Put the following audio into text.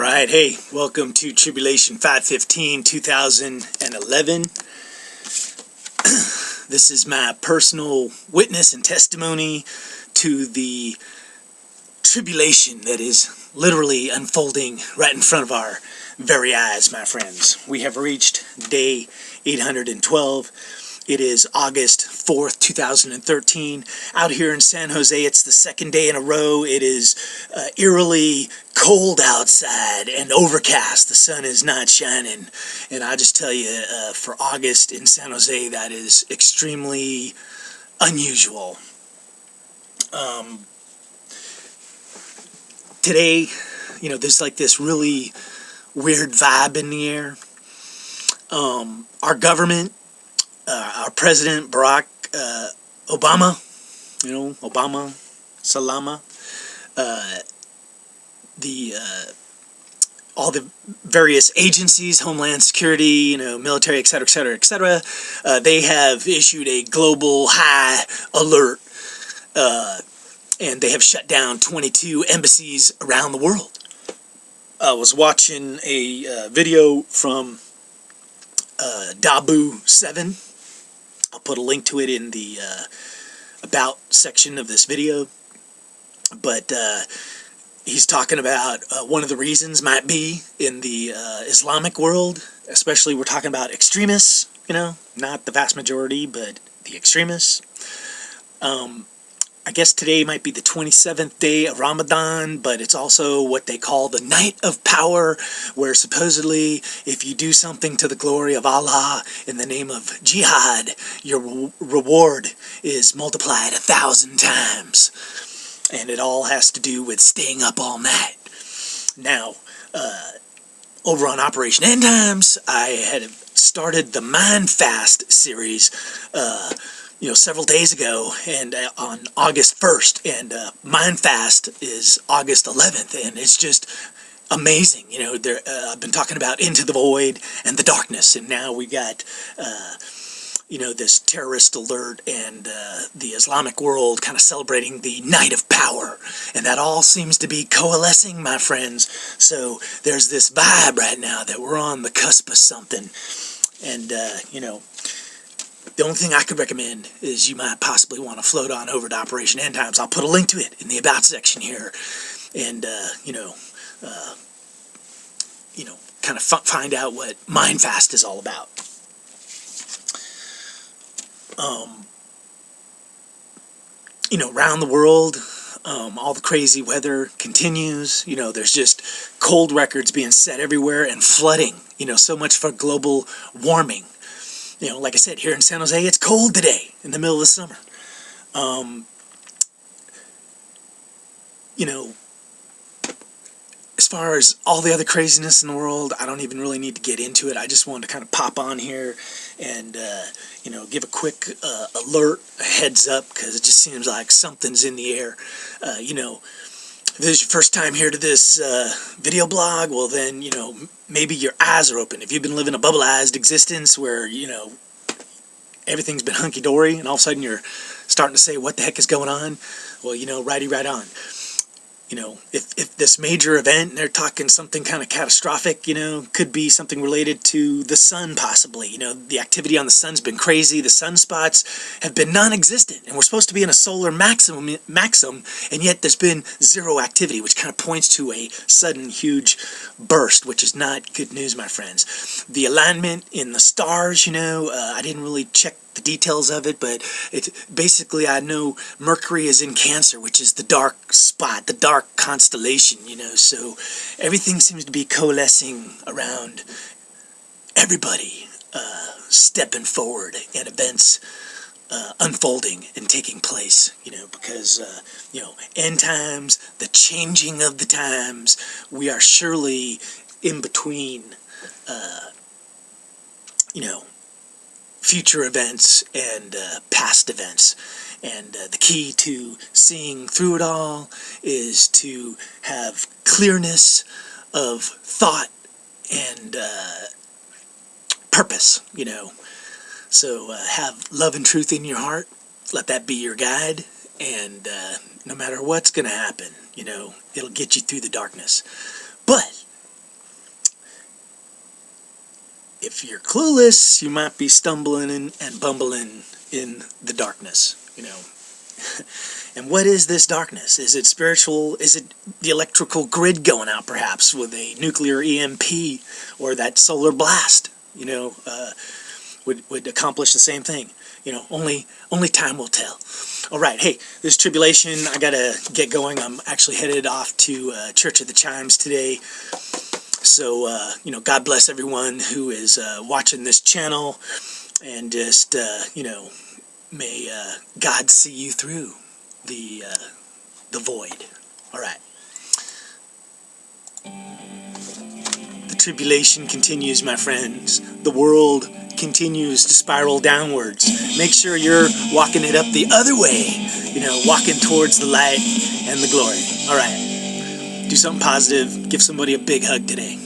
Alright, hey, welcome to Tribulation 515 2011. This is my personal witness and testimony to the tribulation that is literally unfolding right in front of our very eyes, my friends. We have reached day 812. It is August 4th, 2013. Out here in San Jose, it's the second day in a row. It is eerily cold outside and overcast. The sun is not shining. And I just tell you, for August in San Jose, that is extremely unusual. Today, you know, there's like this really weird vibe in the air. Our government, our president, Barack Obama, you know, Obama, Salama, all the various agencies, Homeland Security, you know, military, etc., etc., etc., they have issued a global high alert, and they have shut down 22 embassies around the world. I was watching a video from Dabu 7. I'll put a link to it in the about section of this video, but he's talking about one of the reasons might be in the Islamic world, especially we're talking about extremists, you know, not the vast majority, but the extremists. I guess today might be the 27th day of Ramadan, but it's also what they call the night of power, where supposedly if you do something to the glory of Allah in the name of jihad, your reward is multiplied 1,000 times. And it all has to do with staying up all night. Now, over on Operation End Times, I had started the MINDFAST series, you know, several days ago, and on August 1st, and MINDFAST is August 11th, and it's just amazing. You know, I've been talking about Into the Void and the Darkness, and now we got, you know, this terrorist alert and the Islamic world kind of celebrating the night of power, and that all seems to be coalescing, my friends. So there's this vibe right now that we're on the cusp of something, and, you know, the only thing I could recommend is you might possibly want to float on over to Operation End Times. I'll put a link to it in the About section here, and you know, kind of find out what MINDFAST is all about. You know, around the world, all the crazy weather continues. You know, there's just cold records being set everywhere and flooding. You know, so much for global warming. You know, like I said, here in San Jose, it's cold today in the middle of the summer. You know, as far as all the other craziness in the world, I don't even really need to get into it. I just wanted to kind of pop on here and, you know, give a quick alert, a heads up, because it just seems like something's in the air. You know, if this is your first time here to this video blog, well then, you know, maybe your eyes are open. If you've been living a bubbleized existence where, you know, everything's been hunky-dory and all of a sudden you're starting to say, what the heck is going on? Well, you know, righty right on. You know, if this major event, and they're talking something kind of catastrophic, you know, could be something related to the sun possibly. You know, the activity on the sun's been crazy. The sunspots have been non-existent, and we're supposed to be in a solar maximum, and yet there's been zero activity, which kind of points to a sudden huge burst, which is not good news, my friends. The alignment in the stars, you know, I didn't really check the details of it, but it's basically, I know Mercury is in Cancer, which is the dark spot, the dark constellation, you know, so everything seems to be coalescing around everybody stepping forward and events unfolding and taking place, you know, because, you know, end times, the changing of the times, we are surely in between, you know, future events and past events, and the key to seeing through it all is to have clearness of thought and purpose, you know. So have love and truth in your heart, let that be your guide, and no matter what's gonna happen, you know, it'll get you through the darkness. But if you're clueless, you might be stumbling and bumbling in the darkness, you know. And what is this darkness? Is it spiritual? Is it the electrical grid going out, perhaps, with a nuclear EMP, or that solar blast, you know, would accomplish the same thing? You know, only time will tell. All right, hey, this is Tribulation. I gotta get going. I'm actually headed off to Church of the Chimes today. So, you know, God bless everyone who is watching this channel, and just, you know, may God see you through the void. All right. The tribulation continues, my friends. The world continues to spiral downwards. Make sure you're walking it up the other way. You know, walking towards the light and the glory. All right. Do something positive. Give somebody a big hug today.